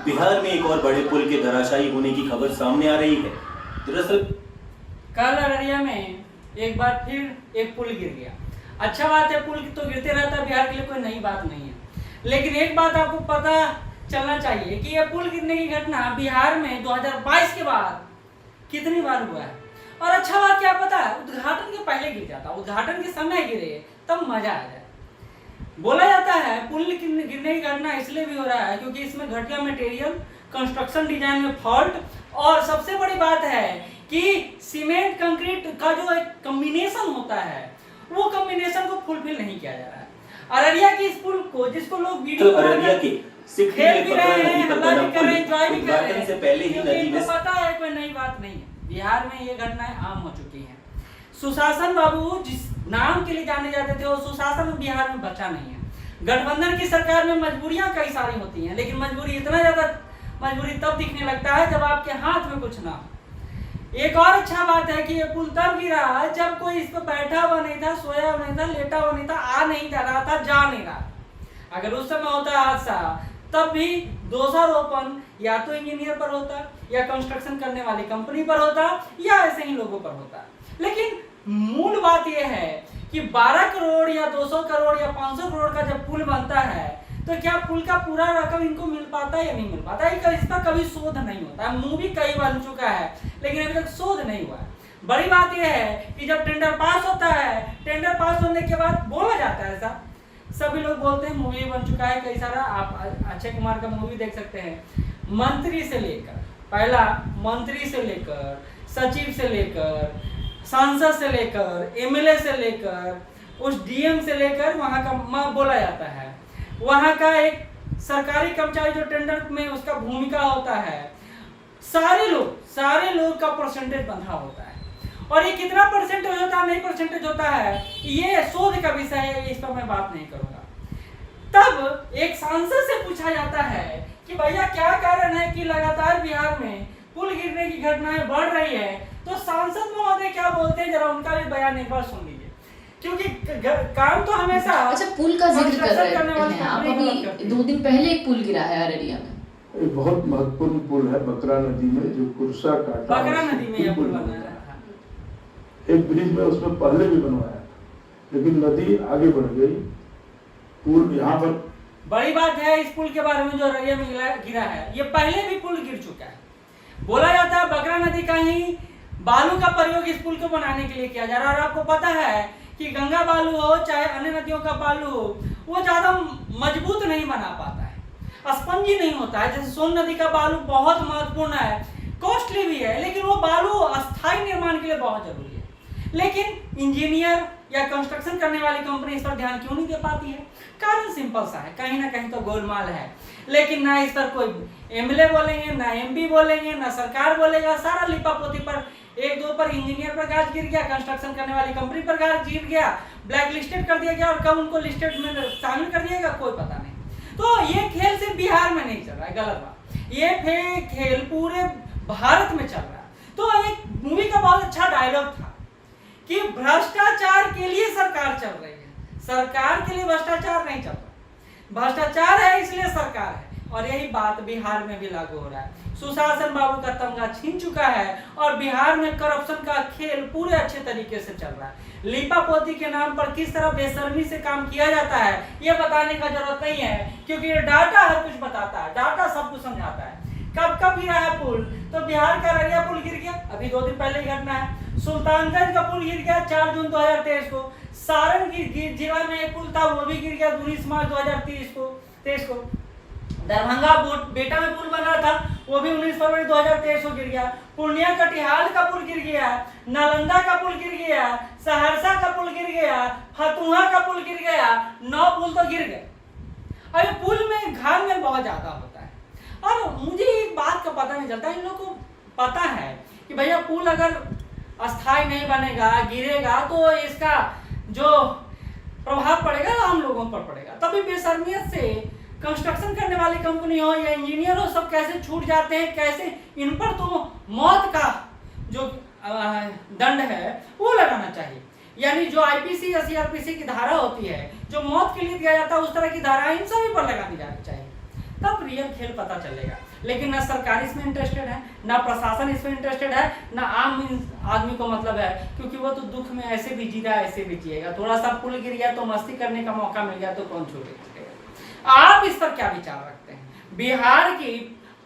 बिहार में एक और बड़े पुल के धराशायी होने की खबर सामने आ रही है। दरअसल कल अररिया में एक बार फिर एक पुल गिर गया। अच्छा बात है, पुल तो गिरते रहता है, बिहार के लिए कोई नई बात नहीं है। लेकिन एक बात आपको पता चलना चाहिए कि यह पुल गिरने की घटना बिहार में 2022 के बाद कितनी बार हुआ है। और अच्छा बात क्या पता है, उद्घाटन के पहले गिर जाता, उद्घाटन के समय गिरे तब मजा आ जाए। बोला जाता है पुल गिरने की घटना इसलिए भी हो रहा है क्योंकि इसमें घटिया मटेरियल, कंस्ट्रक्शन डिजाइन में फॉल्ट, और सबसे बड़ी बात है कि सीमेंट कंक्रीट का जो एक कॉम्बिनेशन होता है वो कॉम्बिनेशन को फुलफिल नहीं किया जा रहा है। अररिया की इस पुल को, जिसको लोग वीडियो तो अररिया के खेल भी रहे हैं, हल्ला भी कर रहे हैं, एंजॉय भी कर रहे उद्घाटन हैं, से पहले ही नदी में पता है कोई नई बात नहीं है। बिहार में ये घटनाएं आम हो चुकी हैं। सुशासन बाबू जिस नाम के लिए जाने जाते थे वो सुशासन बिहार में बचा नहीं है। गठबंधन की सरकार में मजबूरियां कई सारी होती हैं, लेकिन मजबूरी तब दिखने लगता है जब आपके हाथ में कुछ ना हो। एक और अच्छा बात है कि ये पुल तब गिरा जब कोई इस पर बैठा हुआ नहीं था, सोया हुआ नहीं था, लेटा हुआ नहीं था, आ नहीं जा रहा था, जा नहीं रहा। अगर उस समय होता हादसा तब भी दोषारोपण या तो इंजीनियर पर होता, या कंस्ट्रक्शन करने वाली कंपनी पर होता, या ऐसे ही लोगों पर होता। लेकिन मूल बात यह है कि 12 करोड़ या 200 करोड़ या 500 करोड़ का जब पुल बनता है तो क्या पुल का पूरा रकम इनको मिल पाता है या नहीं मिल पाता है, इसका कभी शोध नहीं होता है। मूवी कई बन चुका है लेकिन अभी तक शोध नहीं हुआ है। बड़ी बात यह है कि जब टेंडर पास होता है, टेंडर पास होने के बाद बोला जाता है, ऐसा सभी लोग बोलते हैं, मूवी बन चुका है कई सारा, आप अक्षय कुमार का मूवी देख सकते हैं। मंत्री से लेकर, पहला मंत्री से लेकर, सचिव से लेकर, सांसद से लेकर, एमएलए से लेकर, उस डीएम से लेकर वहां का बोला जाता है। वहां का एक सरकारी कर्मचारी जो टेंडर में उसका भूमिका होता है, सारे लोग का परसेंटेज बंधा होता है। और ये कितना परसेंटेज होता है, नहीं परसेंटेज होता है, ये शोध का विषय है, इस पर मैं बात नहीं करूंगा। तब एक सांसद से पूछा जाता है कि भैया क्या कारण है कि लगातार बिहार में पुल गिरने की घटनाएं बढ़ रही है, तो सांसद महोदय क्या बोलते हैं, जरा उनका भी बयान एक बार सुन लीजिए, क्योंकि काम तो हमेशा। अच्छा, पुल का जिक्र कर रहे हैं आप, अभी 2 दिन पहले एक पुल गिरा है अररिया में। एक बहुत महत्वपूर्ण पुल है बकरा नदी में, जो कुर्सा काटा, बकरा नदी में यह पुल बना है। एक ब्रिज में उसमें पहले भी बनवाया था, लेकिन नदी आगे बढ़ गई। पुल यहाँ पर बड़ी बात है इस पुल के बारे में जो अररिया में गिरा है, ये पहले भी पुल गिर चुका है। बोला जाता है बकरा नदी का ही बालू का प्रयोग इस पुल को बनाने के लिए किया जा रहा है। और आपको पता है कि गंगा बालू हो चाहे अन्य नदियों का बालू हो, वो ज्यादा मजबूत नहीं बना पाता है, स्पंजी नहीं होता है। जैसे सोन नदी का बालू बहुत महत्वपूर्ण है, कॉस्टली भी है, लेकिन वो बालू अस्थायी निर्माण के लिए बहुत जरूरी है। लेकिन इंजीनियर या कंस्ट्रक्शन करने वाली कंपनी इस पर ध्यान क्यों नहीं दे पाती है? कारण सिंपल सा है, कहीं ना कहीं तो गोलमाल है। लेकिन ना इस पर कोई एमएलए बोलेंगे, ना एमपी बोलेंगे, ना सरकार बोलेगा। सारा लिपापोती पर, एक दो पर इंजीनियर पर गाज गिर गया, कंस्ट्रक्शन करने वाली कंपनी पर गाज गिर गया, ब्लैक लिस्टेड कर दिया गया, और कब उनको लिस्टेड में शामिल कर दिया गया कोई पता नहीं। तो ये खेल सिर्फ बिहार में नहीं चल रहा है, गलत बात। ये खेल पूरे भारत में चल रहा है। तो एक मूवी का बहुत अच्छा डायलॉग था कि भ्रष्टाचार के लिए सरकार चल रही है, सरकार के लिए भ्रष्टाचार नहीं चल रहा। भ्रष्टाचार है इसलिए सरकार है, और यही बात बिहार में भी लागू हो रहा है। सुशासन बाबू का तमगा छीन चुका है और बिहार में करप्शन का खेल पूरे अच्छे तरीके से चल रहा है। लिपापोती के नाम पर किस तरह बेशर्मी से काम किया जाता है ये बताने का जरूरत नहीं है, क्योंकि ये डाटा हर कुछ बताता है, डाटा सब कुछ समझाता है। कब गिरा है पुल? तो बिहार का अररिया पुल गिर गया, अभी 2 दिन पहले ही घटना है। सुल्तानगंज का पुल गिर गया 4 जून 2023 को। सारण जिला में एक पुल था, वो भी गिर गया 19 मार्च 2023 को। दरभंगा बेटा में पुल बन रहा था, वो भी 19 फरवरी 2023 को गिर गया। पूर्णिया कटिहार का पुल गिर गया, नालंदा का पुल गिर गया, सहरसा का पुल गिर गया, फतुहा का पुल गिर गया। 9 पुल तो गिर गए। अरे पुल में घायल बहुत ज्यादा होता है, और मुझे एक बात का पता नहीं चलता। इन लोगों को पता है कि भैया पुल अगर अस्थायी नहीं बनेगा, गिरेगा, तो इसका जो प्रभाव पड़ेगा आम लोगों पर पड़ेगा। तभी बेशर्मियत से कंस्ट्रक्शन करने वाली कंपनी हो या इंजीनियर हो, सब कैसे छूट जाते हैं, कैसे इन पर तो मौत का जो दंड है वो लगाना चाहिए। यानी जो आईपीसी या सीआरपीसी की धारा होती है, जो मौत के लिए दिया जाता है, उस तरह की धारा इन सभी पर लगानी जानी चाहिए, तब रियल खेल पता चलेगा। लेकिन ना सरकार इसमें इंटरेस्टेड है, ना प्रशासन इसमें इंटरेस्टेड है, ना आम आदमी को मतलब है, क्योंकि वो तो दुख में ऐसे भी जी रहा है, ऐसे भी जिएगा। थोड़ा सा पुल गिर गया तो मस्ती करने का मौका मिल गया तो कौन छोड़ेगा। आप इस पर क्या विचार रखते हैं? बिहार की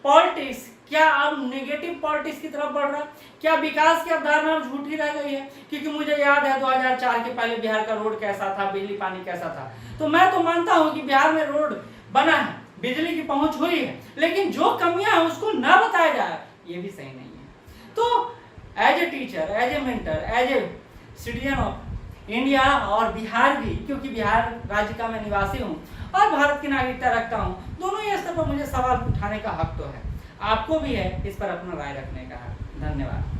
पॉलिटिक्स क्या अब नेगेटिव पॉलिटिक्स की तरफ बढ़ रहा है? क्या विकास की अवधारणा झूठी रह गई है? क्योंकि मुझे याद है 2004 के पहले बिहार का रोड कैसा था, बिजली पानी कैसा था। तो मैं तो मानता हूं कि बिहार में रोड बना है, बिजली की पहुंच हुई है, लेकिन जो कमियां हैं उसको ना बताया जाए, ये भी सही नहीं है। तो as a teacher, as a mentor, as a citizen of India और बिहार भी, क्योंकि बिहार राज्य का मैं निवासी हूँ और भारत की नागरिकता रखता हूँ, दोनों ही स्तर पर मुझे सवाल उठाने का हक तो है, आपको भी है इस पर अपना राय रखने का हक। धन्यवाद।